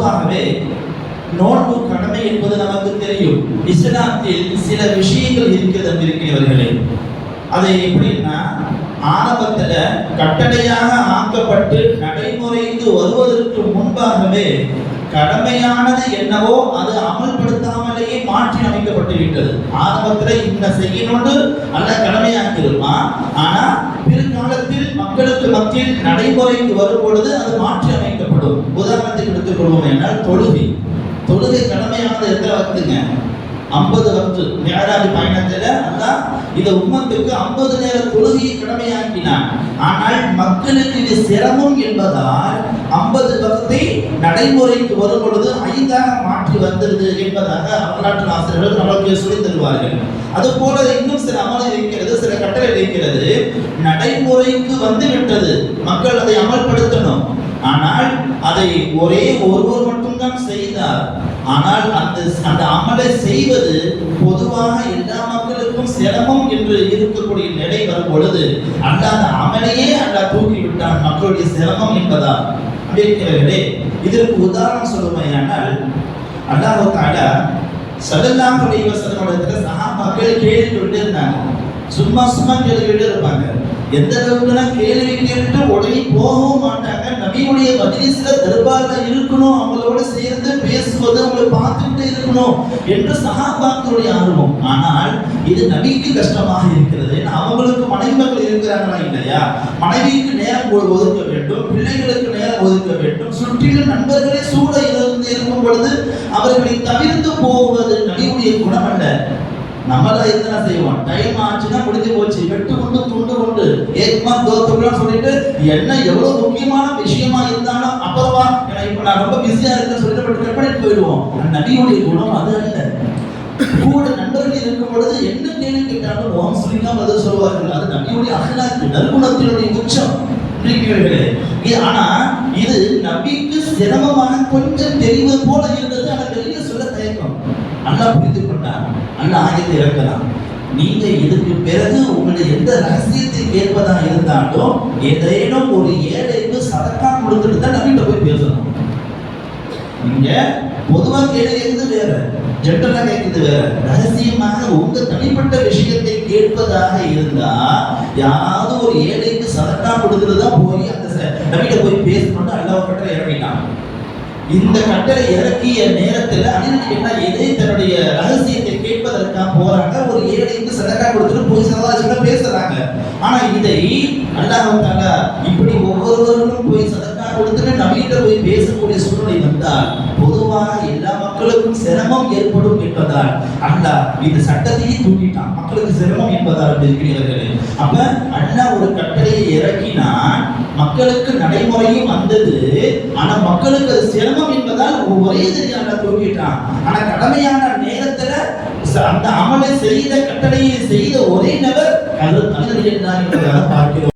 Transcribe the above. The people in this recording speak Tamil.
பொதுவாகவே நோன்பு கடமை என்பது நமக்கு தெரியும். இஸ்லாத்தில் சில விஷயங்கள் இருக்கிறவர்களே, அதை எப்படின்னா ஆரம்பத்துல கட்டளையாக ஆக்கப்பட்டு நடைமுறைக்கு வருவதற்கு முன்பாகவே கடமையானது என்னவோ அது அமல்படுத்தாமலேயே மாற்றி அமைக்கப்பட்டு விட்டது. ஆரம்பத்துல இந்த செய்யணும்னு அல்ல கடமையாக்கிருமா, ஆனா பிற்காலத்தில் மக்களுக்கு மத்தியில் நடைமுறைக்கு வரும் பொழுது அது மாற்றி அமைக்கப்படும். உதாரணத்துக்கு எடுத்துக் கொள்வோம் என்றால் தொழுகை கடமையானது எத்தனை வக்துங்க? 50 வக்து. மிஅராஜ் பயணத்துல அல்லாஹ் இந்த உம்மத்துக்கு 50 நேர தொழுகையை கடமையாக்கினான். ஆனால் மக்களுக்கு இது சிரமம் என்பதால் 50 வக்தை நடைமுறைக்கு வரும் பொழுது 5ஆக மாற்றி வந்தது என்பதாக வரலாற்று ஆசிரியர்கள் நமக்கு சொல்லித் தருவார்கள். அதுபோல இன்னும் சில அமலை இருக்கிறது, சில கட்டளை இருக்கிறது. நடைமுறைக்கு வந்து விட்டது, மக்கள் அதை அமல்படுத்தணும். ஆனால் அதை ஒருவர் மட்டும்தான் செய்தார். ஆனால் அந்த அமலை செய்வது பொதுவாக எல்லா மக்களுக்கும் சிரமம் என்று இருக்கக்கூடிய நிலை வரும் பொழுது அந்த அமலையே தூக்கி விட்டான், மக்களுடைய சிரமம் என்பதா இருக்கிறவர்களே. இதற்கு உதாரணம் சொல்லுமையானால் அல்லாஹ் தஆலா ஸல்லல்லாஹு அலைஹி வஸல்லம் சஹாபாக்கள் கேள்வி கொண்டு இருந்தாங்க. சும்மா கேள்விக்கிட்டே இருப்பாங்க. எந்த அளவுக்குனா கேள்வி கேட்டு உடனே போகவும் மாட்டாங்க. நபியுடைய மஜ்லிஸ்ல தர்பார்ல இருக்கணும், அவங்களோட சேர்ந்து பேசுவது, அவங்களை பார்த்துட்டு இருக்கணும் என்று சஹாபாக்களுடைய ஆர்வம். ஆனால் இது நபிக்கு கஷ்டமாக இருக்கிறது. அவங்களுக்கு மனைவிகள் இருக்கிறாங்களா இல்லையா, மனைவிக்கு நேரம் ஒதுக்க வேண்டும், பிள்ளைகளுக்கு நேரம் ஒதுக்க வேண்டும், சுற்றிலும் நண்பர்களே சூழ இருக்கும் பொழுது அவர்களை தவிர்த்து போவது நபியுடைய குணம் அல்ல. நம்மள என்ன செய்வோம், டைம் ஆச்சுன்னா முடிஞ்சு போச்சு, வெட்டு கொண்டு துண்டு கொண்டு ஏக்மா தோத்துலாம் சொல்லிட்டு என்ன எவ்வளவு முக்கியமான விஷயமா இருந்தாலும் அப்பவா இப்ப நான் ரொம்ப பிஸியா இருக்கேன்னு சொல்லிட்டு கட் பண்ணிட்டு போயிடுவோம். நபியுடைய குணம் அது அல்ல. கூட நண்பர்கள் இருக்கும் பொழுது என்ன கேள்வி கேட்டாலும் ஓம் சொல்லிக்காம பதில் சொல்வார்கள். அது நபியுடைய அகலாக்கு நற்குணத்தினுடைய உச்சம். ஆனா இது நபிக்கு சிரமமான கொஞ்சம் தெரிவது போல இருந்தது. ஆனா வெளியே சொல்ல தயக்கம். அல்லாஹ் புரிந்து கொண்டார். அல்லாஹ் ஆயத்தை இறக்கலாம். நீங்க இதுக்கு பிறகு உங்களுடைய எந்த ரகசியத்தை கேட்பதா இருந்தாலும் ஏதேனும் ஒரு ஏழைக்கு சதக்கா கொடுத்துட்டு தான் நபிட்ட போய் பேசணும். நீங்க பொதுவா கேள்வி கேட்குது வேற, ஜென்ரலா கேட்குது வேற. ரகசியமாக உங்க தனிப்பட்ட விஷயத்தை கேட்பதாக இருந்தா யாராவது ஒரு ஏழைக்கு சதக்கா கொடுத்துட்டு தான் போய் அந்த நபிட்ட போய் பேசணும்னு அல்லாஹ் கட்டளை இறக்கிட்டான். இந்த கட்டளை இறக்கிய நேரத்தில் என்ன எதை தன்னுடைய ரகசியத்தை கேட்பதற்காக போறாங்க. ஒரு ஏழைக்கு சதக்கா கொடுத்துட்டு போய் சதாசிவ பேசுறாங்க. ஆனா இதை அல்லாஹ் தஆலா இப்படி ஒவ்வொருவரும் போய் சதக்கா கொடுத்துட்டு நபிகிட்ட போய் பேசக்கூடிய சூழ்நிலை வந்தால் பொதுவாக எல்லா மக்களுக்கும் சிரமம் ஏற்படும் என்பதால் அல்லாஹ் இந்த சட்டத்தையே தூக்கிட்டான். மக்களுக்கு சிரமம் என்பதால் இருக்கிறீர்களே. அப்ப அல்லாஹ் ஒரு கட்டளையை இறக்கினான், மக்களுக்கு நடைமுறையும் வந்தது. ஆனா மக்களுக்கு அது சிரமம் என்பதால் ஒரே தெரியாத தூக்கிட்டான். ஆனா கடமையான நேரத்துல அந்த அமலை செய்த கட்டளையை செய்த ஒரே நபர் அது தனது என்றார் என்பதாக பார்க்கிறோம்.